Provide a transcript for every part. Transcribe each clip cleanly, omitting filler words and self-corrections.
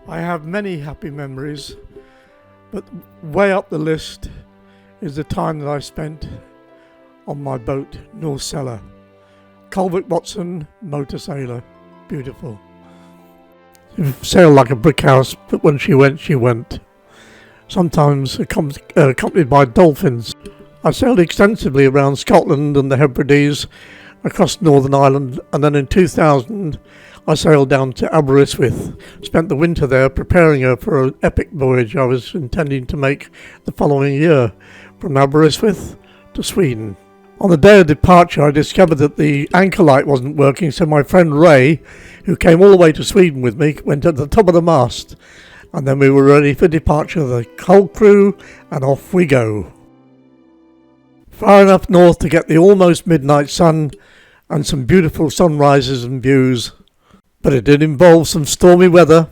I have many happy memories, but way up the list is the time that I spent on my boat, Norsela. Colvic Watson Motorsailer. Beautiful. She sailed like a brick house, but when she went, she went. Sometimes accompanied by dolphins. I sailed extensively around Scotland and the Hebrides, across Northern Ireland, and then in 2000 I sailed down to Aberystwyth. Spent the winter there preparing her for an epic voyage I was intending to make the following year, from Aberystwyth to Sweden. On the day of departure I discovered that the anchor light wasn't working, so my friend Ray, who came all the way to Sweden with me, went at the top of the mast, and then we were ready for departure, the whole crew, and off we go. Far enough north to get the almost midnight sun and some beautiful sunrises and views, but it did involve some stormy weather.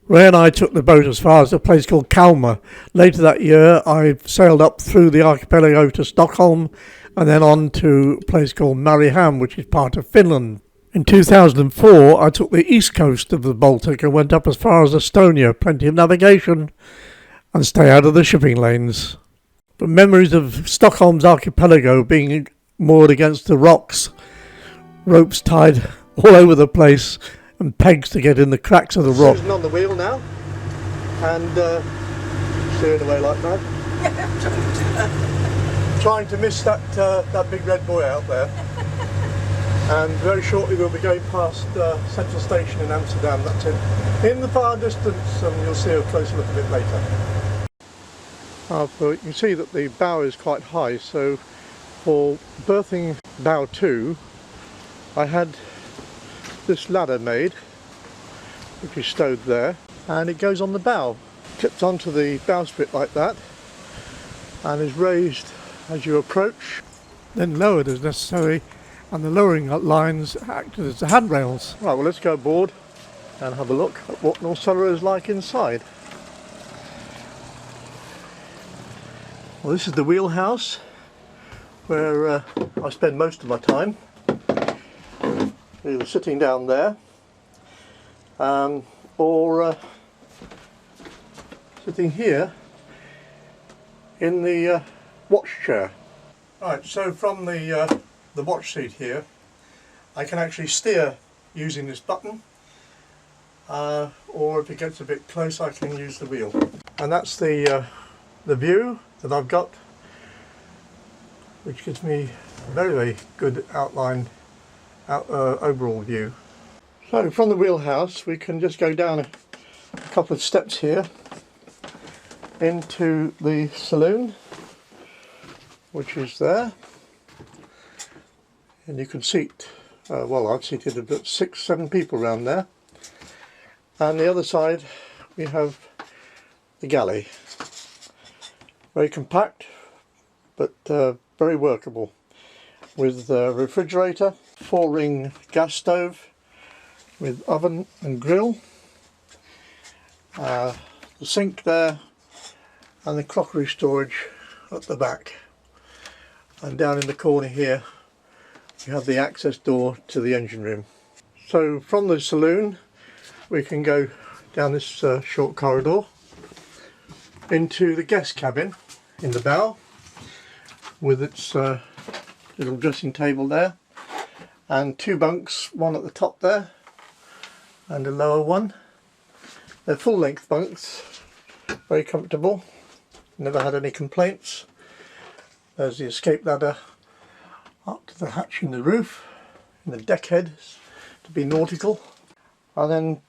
Ray and I took the boat as far as a place called Kalmar. Later that year I sailed up through the archipelago to Stockholm and then on to a place called Mariehamn, which is part of Finland. In 2004 I took the east coast of the Baltic and went up as far as Estonia. Plenty of navigation and stay out of the shipping lanes. But memories of Stockholm's archipelago being moored against the rocks, ropes tied all over the place and pegs to get in the cracks of the rock. Susan on the wheel now and steering away like that. Trying to miss that big red buoy out there. And very shortly we'll be going past Central Station in Amsterdam. That's in the far distance, and you'll see a closer look a bit later. You can see that the bow is quite high, so for berthing bow 2 I had this ladder made, which is stowed there, and it goes on the bow, clips onto the bowsprit like that, and is raised as you approach, then lowered as necessary, and the lowering lines act as the handrails. Right, well, let's go aboard and have a look at what Norsela is like inside. Well, this is the wheelhouse where I spend most of my time, either sitting down there or sitting here in the watch chair. Right, so from the watch seat here I can actually steer using this button, or if it gets a bit close I can use the wheel. And that's the view that I've got, which gives me a very, very good outline overall view. So from the wheelhouse we can just go down a couple of steps here into the saloon, which is there, and you can seat, well, I've seated about 6-7 people around there, and the other side we have the galley. Very compact, but very workable, with a refrigerator, 4-ring gas stove with oven and grill, the sink there, and the crockery storage at the back. And down in the corner here you have the access door to the engine room. So from the saloon we can go down this short corridor into the guest cabin in the bow, with its little dressing table there, and 2 bunks, one at the top there and a lower one. They're full length bunks, very comfortable, never had any complaints. There's the escape ladder up to the hatch in the roof, in the deck head to be nautical. And then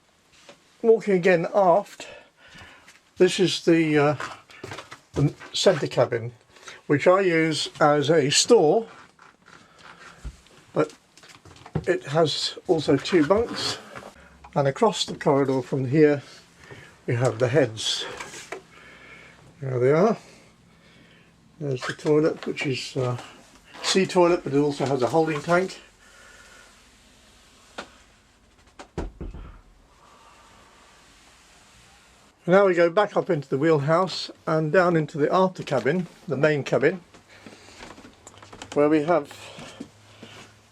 walking again aft, this is the centre cabin, which I use as a store, but it has also 2 bunks, and across the corridor from here we have the heads. There they are. There's the toilet, which is a sea toilet, but it also has a holding tank. Now we go back up into the wheelhouse and down into the after cabin, the main cabin, where we have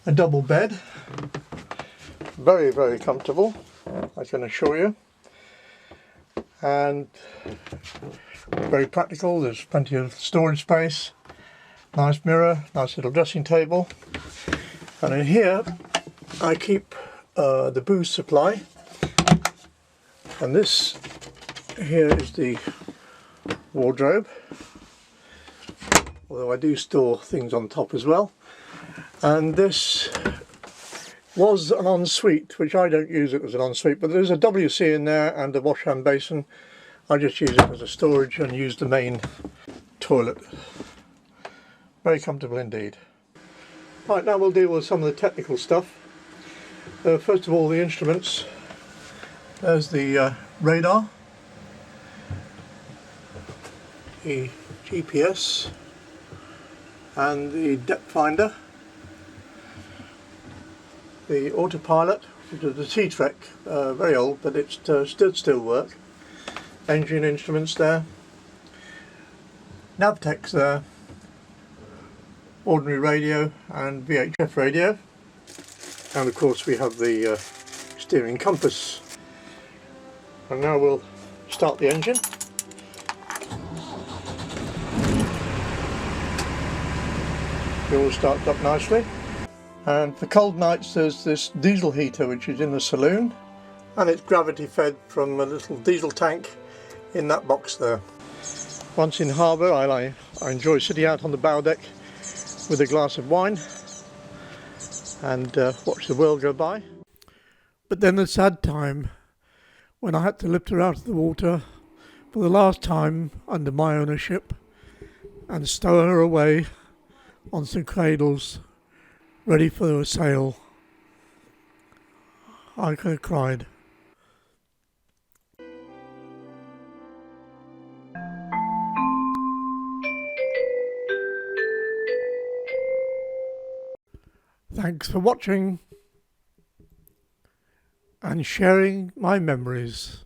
a double bed, very, very comfortable, I can assure you. and very practical. There's plenty of storage space, nice mirror, nice little dressing table, and in here I keep the booze supply, and this here is the wardrobe, although I do store things on top as well. And this was an ensuite, which I don't use it as an ensuite, but there's a WC in there and a wash hand basin. I just use it as a storage and use the main toilet. Very comfortable indeed. Right, now we'll deal with some of the technical stuff. First of all, the instruments. There's the radar, the GPS, and the depth finder, the autopilot, which is the T-Trek, very old, but it still work. Engine instruments there, Navtex there, ordinary radio and VHF radio, and of course we have the steering compass. And now we'll start the engine. It all starts up nicely. And for cold nights there's this diesel heater which is in the saloon, and it's gravity fed from a little diesel tank in that box there. Once in harbour I enjoy sitting out on the bow deck with a glass of wine and watch the world go by. But then the sad time when I had to lift her out of the water for the last time under my ownership and stow her away on some cradles ready for a sail. I could have cried. Thanks for watching and sharing my memories.